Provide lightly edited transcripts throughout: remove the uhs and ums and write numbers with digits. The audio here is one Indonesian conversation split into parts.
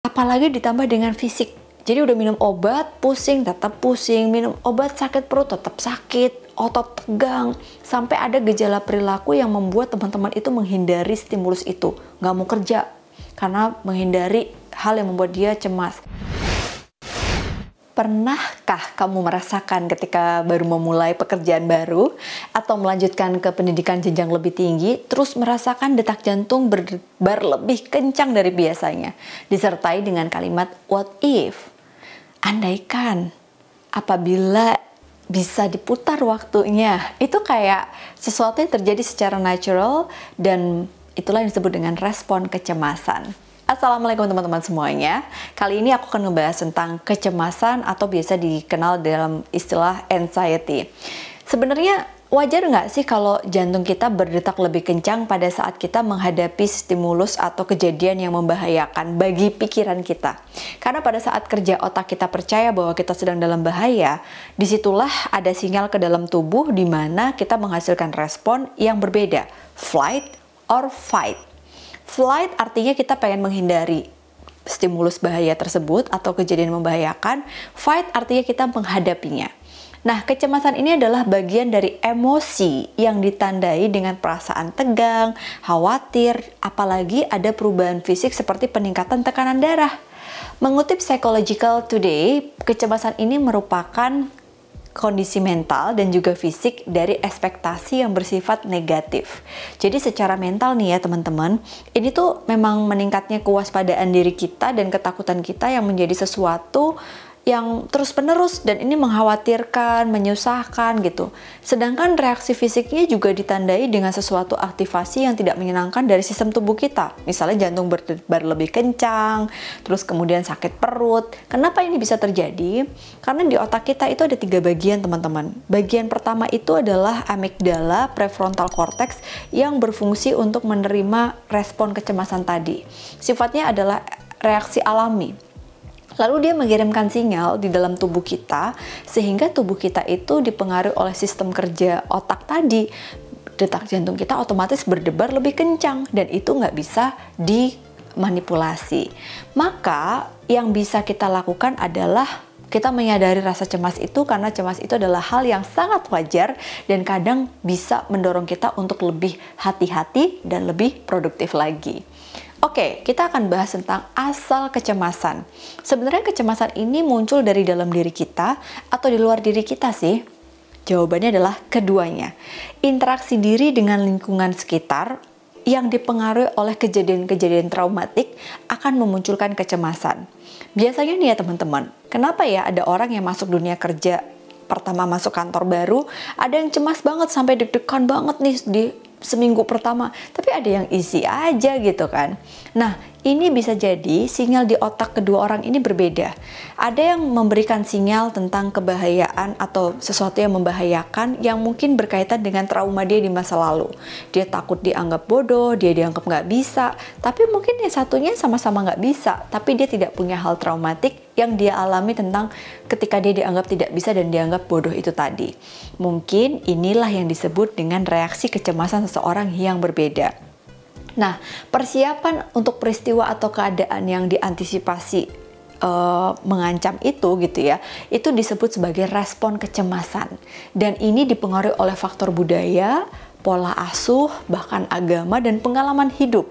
Apalagi ditambah dengan fisik. Jadi udah minum obat, pusing, tetap pusing. Minum obat, sakit perut, tetap sakit. Otot tegang. Sampai ada gejala perilaku yang membuat teman-teman itu menghindari stimulus itu. Nggak mau kerja. Karena menghindari hal yang membuat dia cemas. Pernahkah kamu merasakan ketika baru memulai pekerjaan baru atau melanjutkan ke pendidikan jenjang lebih tinggi, terus merasakan detak jantung berdebar lebih kencang dari biasanya, disertai dengan kalimat what if? Andaikan, apabila bisa diputar waktunya, itu kayak sesuatu yang terjadi secara natural dan itulah yang disebut dengan respon kecemasan. Assalamualaikum teman-teman semuanya. Kali ini aku akan ngebahas tentang kecemasan atau biasa dikenal dalam istilah anxiety. Sebenarnya wajar nggak sih kalau jantung kita berdetak lebih kencang pada saat kita menghadapi stimulus atau kejadian yang membahayakan bagi pikiran kita? Karena pada saat kerja otak kita percaya bahwa kita sedang dalam bahaya, disitulah ada sinyal ke dalam tubuh di mana kita menghasilkan respon yang berbeda, flight or fight. Flight artinya kita pengen menghindari stimulus bahaya tersebut atau kejadian membahayakan. Fight artinya kita menghadapinya. Nah, kecemasan ini adalah bagian dari emosi yang ditandai dengan perasaan tegang, khawatir, apalagi ada perubahan fisik seperti peningkatan tekanan darah. Mengutip Psychological Today, kecemasan ini merupakan kondisi mental dan juga fisik dari ekspektasi yang bersifat negatif. Jadi secara mental nih ya teman-teman, ini tuh memang meningkatnya kewaspadaan diri kita dan ketakutan kita yang menjadi sesuatu yang terus-menerus dan ini mengkhawatirkan, menyusahkan gitu. Sedangkan reaksi fisiknya juga ditandai dengan sesuatu aktivasi yang tidak menyenangkan dari sistem tubuh kita. Misalnya jantung berdebar lebih kencang, terus kemudian sakit perut. Kenapa ini bisa terjadi? Karena di otak kita itu ada 3 bagian teman-teman. Bagian pertama itu adalah amigdala prefrontal cortex yang berfungsi untuk menerima respon kecemasan tadi. Sifatnya adalah reaksi alami. Lalu dia mengirimkan sinyal di dalam tubuh kita sehingga tubuh kita itu dipengaruhi oleh sistem kerja otak tadi. Detak jantung kita otomatis berdebar lebih kencang dan itu nggak bisa dimanipulasi. Maka yang bisa kita lakukan adalah kita menyadari rasa cemas itu karena cemas itu adalah hal yang sangat wajar dan kadang bisa mendorong kita untuk lebih hati-hati dan lebih produktif lagi. Oke, kita akan bahas tentang asal kecemasan. Sebenarnya kecemasan ini muncul dari dalam diri kita atau di luar diri kita sih? Jawabannya adalah keduanya. Interaksi diri dengan lingkungan sekitar yang dipengaruhi oleh kejadian-kejadian traumatik akan memunculkan kecemasan. Biasanya nih ya teman-teman, kenapa ya ada orang yang masuk dunia kerja pertama masuk kantor baru, ada yang cemas banget sampai deg-degan banget nih di seminggu pertama, tapi ada yang easy aja gitu kan. Nah, ini bisa jadi sinyal di otak kedua orang ini berbeda. Ada yang memberikan sinyal tentang kebahayaan atau sesuatu yang membahayakan yang mungkin berkaitan dengan trauma dia di masa lalu. Dia takut dianggap bodoh, dia dianggap nggak bisa, tapi mungkin yang satunya sama-sama nggak bisa, tapi dia tidak punya hal traumatik yang dia alami tentang ketika dia dianggap tidak bisa dan dianggap bodoh itu tadi. Mungkin inilah yang disebut dengan reaksi kecemasan seseorang yang berbeda. Nah, persiapan untuk peristiwa atau keadaan yang diantisipasi mengancam itu gitu ya, itu disebut sebagai respon kecemasan. Dan ini dipengaruhi oleh faktor budaya, pola asuh, bahkan agama dan pengalaman hidup.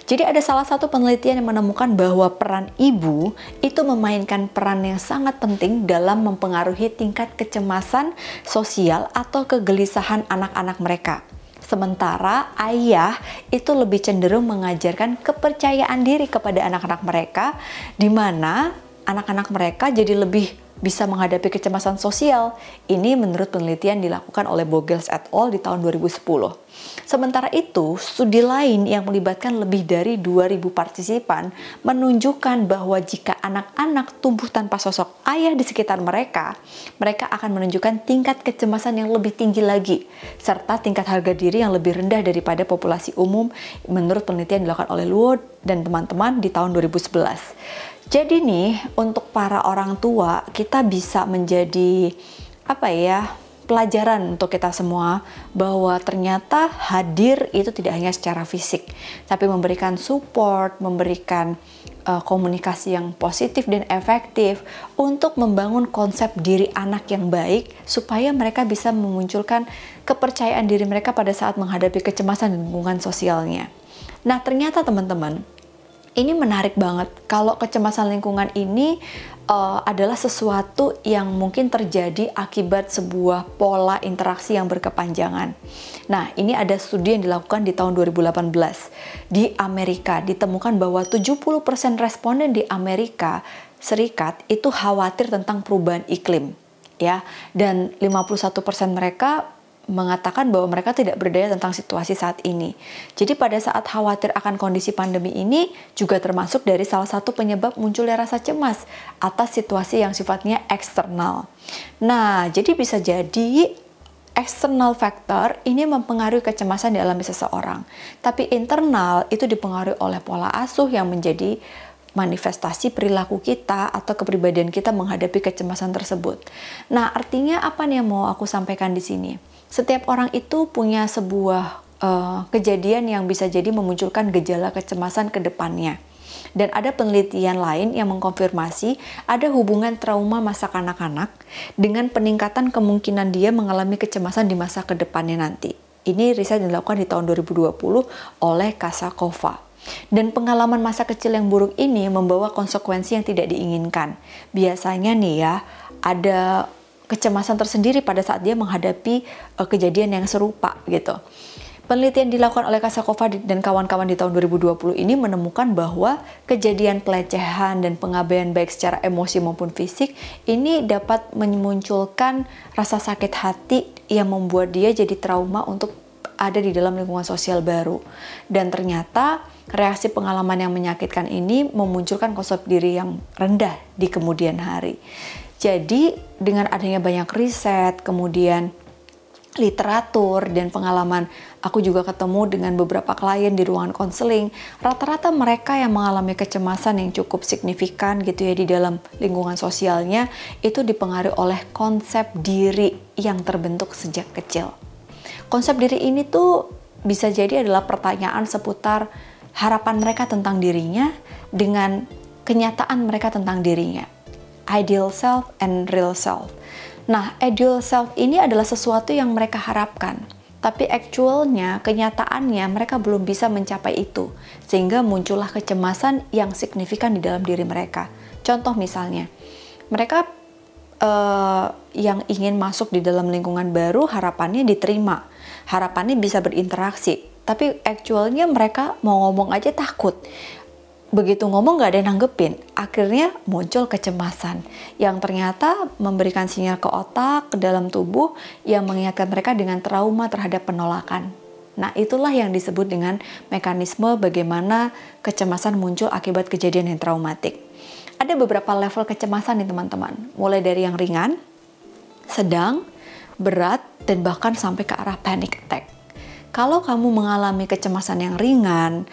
Jadi ada salah satu penelitian yang menemukan bahwa peran ibu itu memainkan peran yang sangat penting dalam mempengaruhi tingkat kecemasan sosial atau kegelisahan anak-anak mereka. Sementara ayah itu lebih cenderung mengajarkan kepercayaan diri kepada anak-anak mereka, di mana anak-anak mereka jadi lebih bisa menghadapi kecemasan sosial. Ini menurut penelitian dilakukan oleh Bogels et al. Di tahun 2010. Sementara itu, studi lain yang melibatkan lebih dari 2.000 partisipan menunjukkan bahwa jika anak-anak tumbuh tanpa sosok ayah di sekitar mereka, mereka akan menunjukkan tingkat kecemasan yang lebih tinggi lagi, serta tingkat harga diri yang lebih rendah daripada populasi umum menurut penelitian dilakukan oleh Luo dan teman-teman di tahun 2011. Jadi nih, untuk para orang tua, kita bisa menjadi pelajaran untuk kita semua bahwa ternyata hadir itu tidak hanya secara fisik, tapi memberikan support, memberikan komunikasi yang positif dan efektif untuk membangun konsep diri anak yang baik supaya mereka bisa memunculkan kepercayaan diri mereka pada saat menghadapi kecemasan di lingkungan sosialnya. Nah, ternyata teman-teman, ini menarik banget kalau kecemasan lingkungan ini adalah sesuatu yang mungkin terjadi akibat sebuah pola interaksi yang berkepanjangan. Nah, ini ada studi yang dilakukan di tahun 2018. Di Amerika ditemukan bahwa 70% responden di Amerika Serikat itu khawatir tentang perubahan iklim, ya. Dan 51% mereka mengatakan bahwa mereka tidak berdaya tentang situasi saat ini. Jadi pada saat khawatir akan kondisi pandemi ini juga termasuk dari salah satu penyebab munculnya rasa cemas atas situasi yang sifatnya eksternal. Nah, jadi bisa jadi external factor ini mempengaruhi kecemasan di alami seseorang. Tapi internal itu dipengaruhi oleh pola asuh yang menjadi manifestasi perilaku kita atau kepribadian kita menghadapi kecemasan tersebut. Nah, artinya apa nih yang mau aku sampaikan di sini? Setiap orang itu punya sebuah kejadian yang bisa jadi memunculkan gejala kecemasan ke depannya. Dan ada penelitian lain yang mengkonfirmasi ada hubungan trauma masa kanak-kanak dengan peningkatan kemungkinan dia mengalami kecemasan di masa ke depannya nanti. Ini riset yang dilakukan di tahun 2020 oleh Kasakova. Dan pengalaman masa kecil yang buruk ini membawa konsekuensi yang tidak diinginkan. Biasanya nih ya, ada kecemasan tersendiri pada saat dia menghadapi kejadian yang serupa gitu. Penelitian dilakukan oleh Kasakova dan kawan-kawan di tahun 2020 ini menemukan bahwa kejadian pelecehan dan pengabaian baik secara emosi maupun fisik ini dapat memunculkan rasa sakit hati yang membuat dia jadi trauma untuk ada di dalam lingkungan sosial baru. Dan ternyata reaksi pengalaman yang menyakitkan ini memunculkan konsep diri yang rendah di kemudian hari. Jadi dengan adanya banyak riset, kemudian literatur dan pengalaman, aku juga ketemu dengan beberapa klien di ruangan konseling, rata-rata mereka yang mengalami kecemasan yang cukup signifikan gitu ya di dalam lingkungan sosialnya, itu dipengaruhi oleh konsep diri yang terbentuk sejak kecil. Konsep diri ini tuh bisa jadi adalah pertanyaan seputar harapan mereka tentang dirinya dengan kenyataan mereka tentang dirinya. Ideal self and real self. Nah, ideal self ini adalah sesuatu yang mereka harapkan, tapi actualnya, kenyataannya mereka belum bisa mencapai itu, sehingga muncullah kecemasan yang signifikan di dalam diri mereka. Contoh misalnya, mereka yang ingin masuk di dalam lingkungan baru, harapannya diterima, harapannya bisa berinteraksi, tapi actualnya mereka mau ngomong aja takut. Begitu ngomong gak ada yang nanggepin, akhirnya muncul kecemasan yang ternyata memberikan sinyal ke otak, ke dalam tubuh yang mengingatkan mereka dengan trauma terhadap penolakan. Nah, itulah yang disebut dengan mekanisme bagaimana kecemasan muncul akibat kejadian yang traumatik. Ada beberapa level kecemasan nih teman-teman, mulai dari yang ringan, sedang, berat, dan bahkan sampai ke arah panic attack. Kalau kamu mengalami kecemasan yang ringan,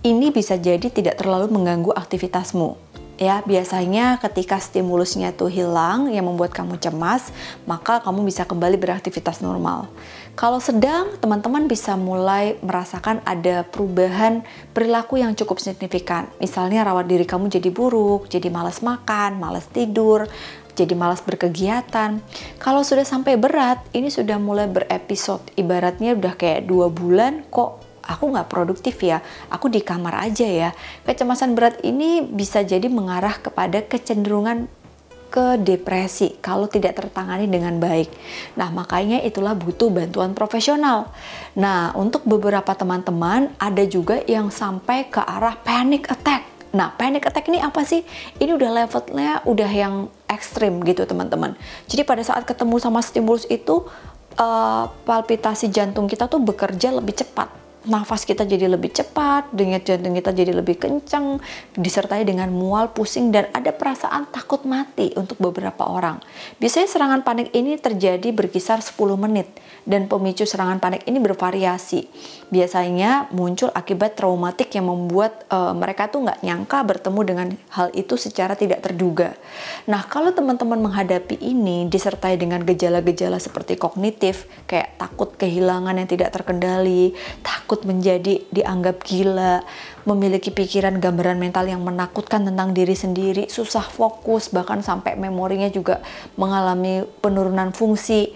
ini bisa jadi tidak terlalu mengganggu aktivitasmu. Ya, biasanya ketika stimulusnya itu hilang yang membuat kamu cemas, maka kamu bisa kembali beraktivitas normal. Kalau sedang, teman-teman bisa mulai merasakan ada perubahan perilaku yang cukup signifikan. Misalnya rawat diri kamu jadi buruk, jadi malas makan, malas tidur, jadi malas berkegiatan. Kalau sudah sampai berat, ini sudah mulai berepisode. Ibaratnya udah kayak 2 bulan kok aku nggak produktif ya, aku di kamar aja ya. Kecemasan berat ini bisa jadi mengarah kepada kecenderungan ke depresi kalau tidak tertangani dengan baik. Nah, makanya itulah butuh bantuan profesional. Nah, untuk beberapa teman-teman ada juga yang sampai ke arah panic attack. Nah, panic attack ini apa sih? Ini udah levelnya udah yang ekstrim gitu teman-teman. Jadi pada saat ketemu sama stimulus itu, palpitasi jantung kita tuh bekerja lebih cepat. nafas kita jadi lebih cepat, denyut jantung kita jadi lebih kencang, disertai dengan mual, pusing, dan ada perasaan takut mati untuk beberapa orang. Biasanya serangan panik ini terjadi berkisar 10 menit, dan pemicu serangan panik ini bervariasi. Biasanya muncul akibat traumatik yang membuat mereka tuh nggak nyangka bertemu dengan hal itu secara tidak terduga. Nah, kalau teman-teman menghadapi ini disertai dengan gejala-gejala seperti kognitif, kayak takut kehilangan yang tidak terkendali, takut menjadi dianggap gila, memiliki pikiran gambaran mental yang menakutkan tentang diri sendiri, susah fokus, bahkan sampai memorinya juga mengalami penurunan fungsi.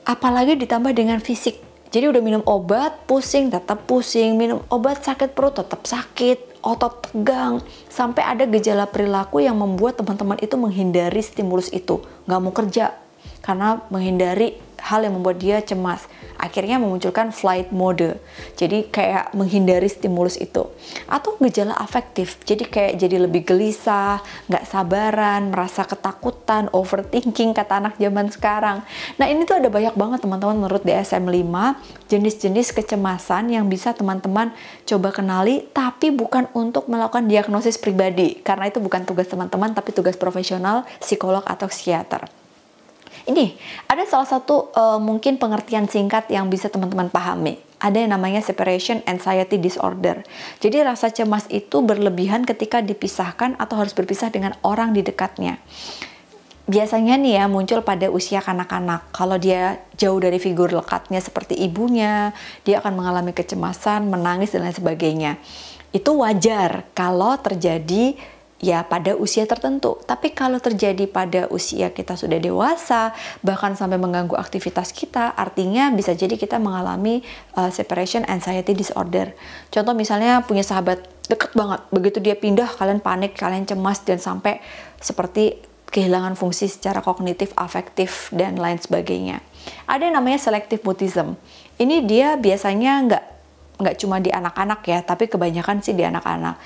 Apalagi ditambah dengan fisik. Jadi udah minum obat, pusing, tetap pusing, minum obat sakit perut, tetap sakit, otot tegang, sampai ada gejala perilaku yang membuat teman-teman itu menghindari stimulus itu, nggak mau kerja, karena menghindari hal yang membuat dia cemas. Akhirnya memunculkan flight mode, jadi kayak menghindari stimulus itu. Atau gejala afektif, jadi kayak jadi lebih gelisah, nggak sabaran, merasa ketakutan, overthinking kata anak zaman sekarang. Nah, ini tuh ada banyak banget teman-teman menurut DSM-5 jenis-jenis kecemasan yang bisa teman-teman coba kenali, tapi bukan untuk melakukan diagnosis pribadi, karena itu bukan tugas teman-teman, tapi tugas profesional, psikolog atau psikiater. Ini ada salah satu mungkin pengertian singkat yang bisa teman-teman pahami. Ada yang namanya separation anxiety disorder. Jadi rasa cemas itu berlebihan ketika dipisahkan atau harus berpisah dengan orang di dekatnya. Biasanya nih ya muncul pada usia kanak-kanak. Kalau dia jauh dari figur lekatnya seperti ibunya, dia akan mengalami kecemasan, menangis dan lain sebagainya. Itu wajar kalau terjadi ya pada usia tertentu. Tapi kalau terjadi pada usia kita sudah dewasa, bahkan sampai mengganggu aktivitas kita, artinya bisa jadi kita mengalami separation anxiety disorder. Contoh misalnya punya sahabat deket banget, begitu dia pindah kalian panik, kalian cemas, dan sampai seperti kehilangan fungsi secara kognitif, afektif, dan lain sebagainya. Ada yang namanya selective mutism. Ini dia biasanya nggak cuma di anak-anak ya, tapi kebanyakan sih di anak-anak.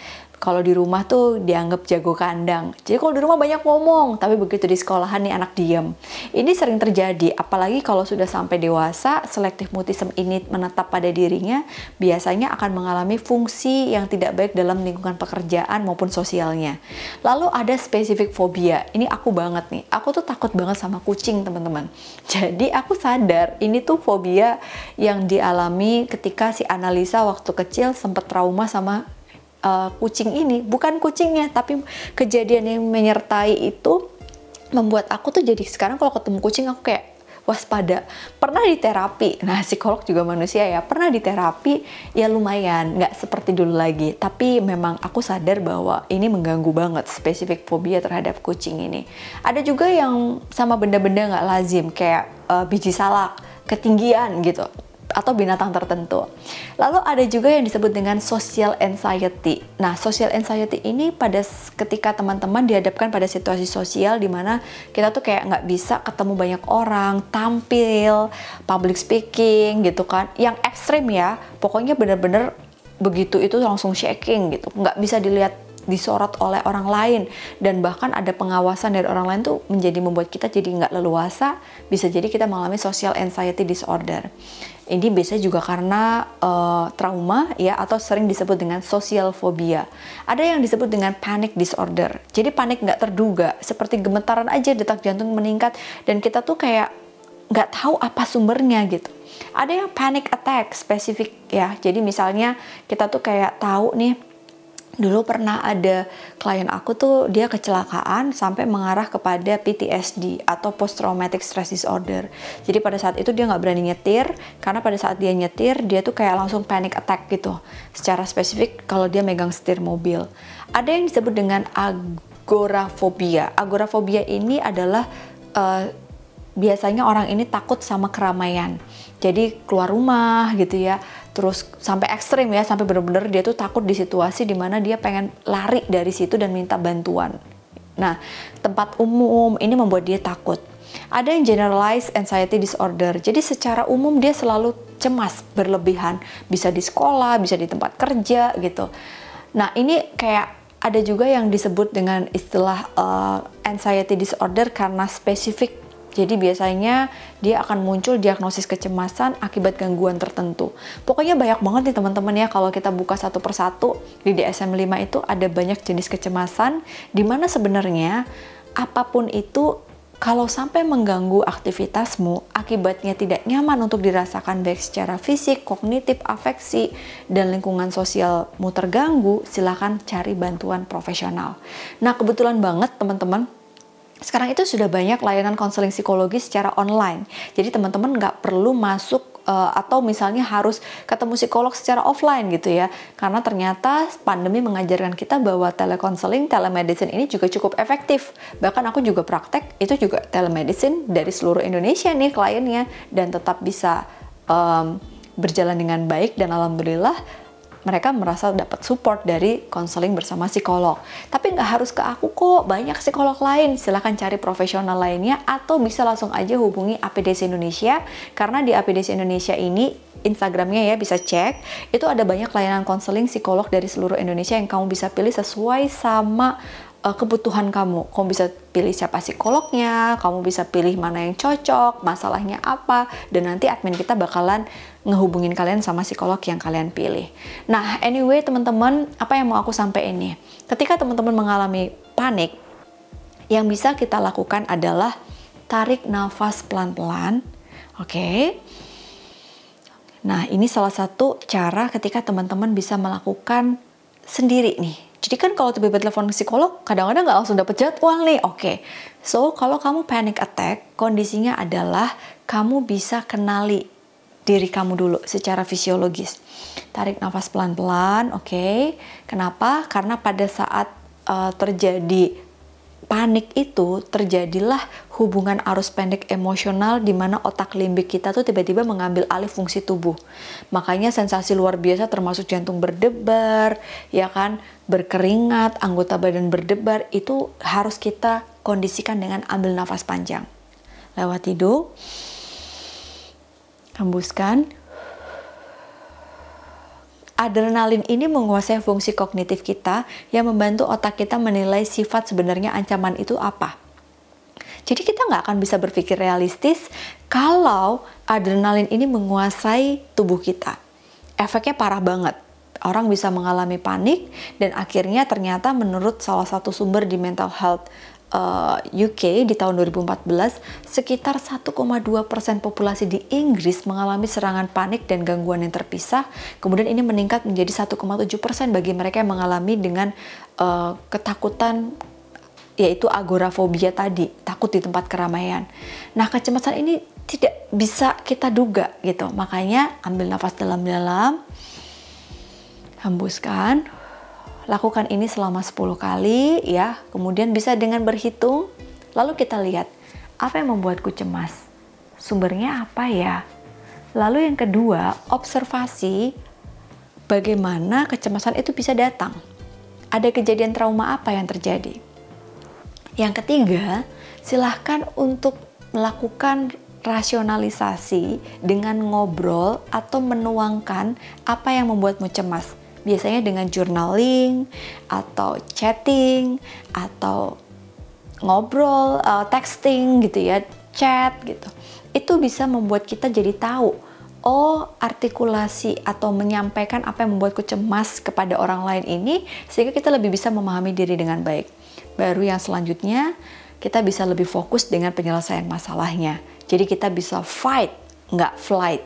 Kalau di rumah tuh dianggap jago kandang. Jadi kalau di rumah banyak ngomong, tapi begitu di sekolahan nih anak diam. Ini sering terjadi, apalagi kalau sudah sampai dewasa, selective mutism ini menetap pada dirinya, biasanya akan mengalami fungsi yang tidak baik dalam lingkungan pekerjaan maupun sosialnya. Lalu ada specific phobia. Ini aku banget nih. Aku tuh takut banget sama kucing, teman-teman. Jadi aku sadar ini tuh fobia yang dialami ketika si Analisa waktu kecil sempat trauma sama kucing ini. Bukan kucingnya, tapi kejadian yang menyertai itu membuat aku tuh jadi sekarang kalau ketemu kucing aku kayak waspada. Pernah di terapi, nah psikolog juga manusia ya, pernah di terapi ya lumayan, nggak seperti dulu lagi, tapi memang aku sadar bahwa ini mengganggu banget, spesifik fobia terhadap kucing ini. Ada juga yang sama benda-benda nggak lazim kayak biji salak, ketinggian gitu, atau binatang tertentu. Lalu ada juga yang disebut dengan social anxiety. Nah, social anxiety ini ketika teman-teman dihadapkan pada situasi sosial di mana kita tuh kayak nggak bisa ketemu banyak orang, tampil, public speaking gitu kan. Yang ekstrim ya, pokoknya bener-bener begitu itu langsung shaking gitu. Nggak bisa dilihat disorot oleh orang lain, dan bahkan ada pengawasan dari orang lain tuh membuat kita jadi nggak leluasa, bisa jadi kita mengalami social anxiety disorder. Ini biasanya juga karena trauma ya, atau sering disebut dengan social phobia. Ada yang disebut dengan panic disorder. Jadi panik nggak terduga, seperti gemetaran aja, detak jantung meningkat, dan kita tuh kayak nggak tahu apa sumbernya gitu. Ada yang panic attack spesifik ya. Jadi misalnya kita tuh kayak tahu nih, dulu pernah ada klien aku tuh dia kecelakaan sampai mengarah kepada PTSD atau Post Traumatic Stress Disorder. Jadi pada saat itu dia nggak berani nyetir, karena pada saat dia nyetir dia tuh kayak langsung panic attack gitu. Secara spesifik kalau dia megang setir mobil. Ada yang disebut dengan agorafobia. Agorafobia ini adalah biasanya orang ini takut sama keramaian. Jadi keluar rumah gitu ya, terus sampai ekstrim ya, sampai bener-bener dia tuh takut di situasi dimana dia pengen lari dari situ dan minta bantuan. Nah, tempat umum ini membuat dia takut. Ada yang generalized anxiety disorder, jadi secara umum dia selalu cemas berlebihan, bisa di sekolah, bisa di tempat kerja gitu. Nah, ini kayak ada juga yang disebut dengan istilah anxiety disorder karena spesifik Jadi biasanya dia akan muncul diagnosis kecemasan akibat gangguan tertentu. Pokoknya banyak banget nih teman-teman ya, kalau kita buka satu persatu di DSM-5 itu ada banyak jenis kecemasan, di mana sebenarnya apapun itu kalau sampai mengganggu aktivitasmu, akibatnya tidak nyaman untuk dirasakan baik secara fisik, kognitif, afeksi, dan lingkungan sosialmu terganggu, silakan cari bantuan profesional. Nah, kebetulan banget teman-teman, sekarang itu sudah banyak layanan konseling psikologi secara online. Jadi teman-teman nggak perlu masuk atau misalnya harus ketemu psikolog secara offline gitu ya. Karena ternyata pandemi mengajarkan kita bahwa telekonseling, telemedicine ini juga cukup efektif. Bahkan aku juga praktek, itu juga telemedicine dari seluruh Indonesia nih kliennya. Dan tetap bisa berjalan dengan baik dan alhamdulillah mereka merasa dapat support dari konseling bersama psikolog. Tapi nggak harus ke aku kok, banyak psikolog lain. Silahkan cari profesional lainnya atau bisa langsung aja hubungi APDC Indonesia. Karena di APDC Indonesia ini, Instagramnya ya bisa cek, itu ada banyak layanan konseling psikolog dari seluruh Indonesia yang kamu bisa pilih sesuai sama kebutuhan kamu. Kamu bisa pilih siapa psikolognya, kamu bisa pilih mana yang cocok, masalahnya apa, dan nanti admin kita bakalan ngehubungin kalian sama psikolog yang kalian pilih. Nah, anyway teman-teman, apa yang mau aku sampaikan ini? Ketika teman-teman mengalami panik, yang bisa kita lakukan adalah tarik nafas pelan-pelan, oke? Nah, ini salah satu cara ketika teman-teman bisa melakukan sendiri nih. Jadi kan kalau tiba-tiba telepon psikolog, kadang-kadang nggak langsung dapet jadwal nih. Oke, so kalau kamu panic attack, kondisinya adalah kamu bisa kenali diri kamu dulu secara fisiologis. Tarik nafas pelan-pelan, oke. Kenapa? Karena pada saat terjadi panik itu, terjadilah hubungan arus pendek emosional di mana otak limbik kita tuh tiba-tiba mengambil alih fungsi tubuh. Makanya sensasi luar biasa termasuk jantung berdebar, ya kan, berkeringat, anggota badan berdebar, itu harus kita kondisikan dengan ambil nafas panjang. Lewat hidung, hembuskan. Adrenalin ini menguasai fungsi kognitif kita yang membantu otak kita menilai sifat sebenarnya ancaman itu apa. Jadi kita nggak akan bisa berpikir realistis kalau adrenalin ini menguasai tubuh kita. Efeknya parah banget. Orang bisa mengalami panik dan akhirnya ternyata menurut salah satu sumber di Mental Health UK di tahun 2014, sekitar 1,2% populasi di Inggris mengalami serangan panik dan gangguan yang terpisah. Kemudian ini meningkat menjadi 1,7% bagi mereka yang mengalami dengan ketakutan, yaitu agorafobia tadi, takut di tempat keramaian. Nah, kecemasan ini tidak bisa kita duga gitu. Makanya ambil nafas dalam-dalam, hembuskan. Lakukan ini selama 10 kali ya, kemudian bisa dengan berhitung, lalu kita lihat, apa yang membuatku cemas? Sumbernya apa ya? Lalu yang kedua, observasi bagaimana kecemasan itu bisa datang. Ada kejadian trauma apa yang terjadi? Yang ketiga, silahkan untuk melakukan rasionalisasi dengan ngobrol atau menuangkan apa yang membuatmu cemas. Biasanya dengan journaling, atau chatting, atau ngobrol, texting gitu ya, chat gitu. Itu bisa membuat kita jadi tahu, oh artikulasi atau menyampaikan apa yang membuatku cemas kepada orang lain ini, sehingga kita lebih bisa memahami diri dengan baik. Baru yang selanjutnya, kita bisa lebih fokus dengan penyelesaian masalahnya. Jadi kita bisa fight, nggak flight.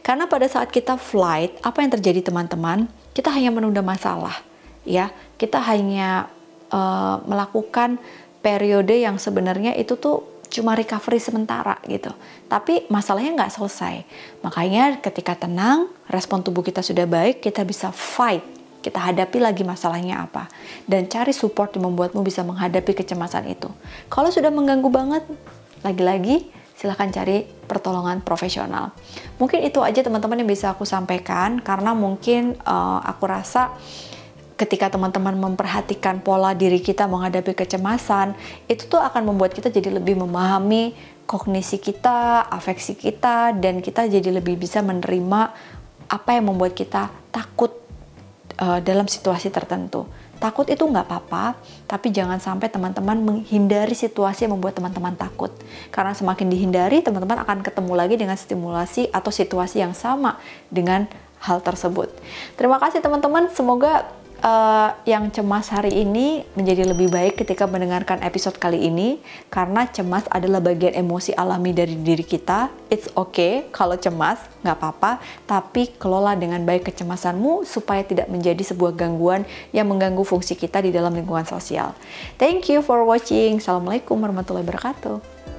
Karena pada saat kita flight, apa yang terjadi teman-teman? Kita hanya menunda masalah, ya. Kita hanya melakukan periode yang sebenarnya itu tuh cuma recovery sementara gitu. Tapi masalahnya nggak selesai. Makanya ketika tenang, respon tubuh kita sudah baik, kita bisa fight. Kita hadapi lagi masalahnya apa. Dan cari support yang membuatmu bisa menghadapi kecemasan itu. Kalau sudah mengganggu banget, lagi-lagi silahkan cari pertolongan profesional. Mungkin itu aja teman-teman yang bisa aku sampaikan, karena mungkin aku rasa ketika teman-teman memperhatikan pola diri kita menghadapi kecemasan, itu tuh akan membuat kita jadi lebih memahami kognisi kita, afeksi kita, dan kita jadi lebih bisa menerima apa yang membuat kita takut dalam situasi tertentu. Takut itu nggak apa-apa, tapi jangan sampai teman-teman menghindari situasi yang membuat teman-teman takut. Karena semakin dihindari, teman-teman akan ketemu lagi dengan stimulasi atau situasi yang sama dengan hal tersebut. Terima kasih teman-teman, semoga yang cemas hari ini menjadi lebih baik ketika mendengarkan episode kali ini, karena cemas adalah bagian emosi alami dari diri kita. It's okay kalau cemas, nggak apa-apa, tapi kelola dengan baik kecemasanmu supaya tidak menjadi sebuah gangguan yang mengganggu fungsi kita di dalam lingkungan sosial. Thank you for watching. Assalamualaikum warahmatullahi wabarakatuh.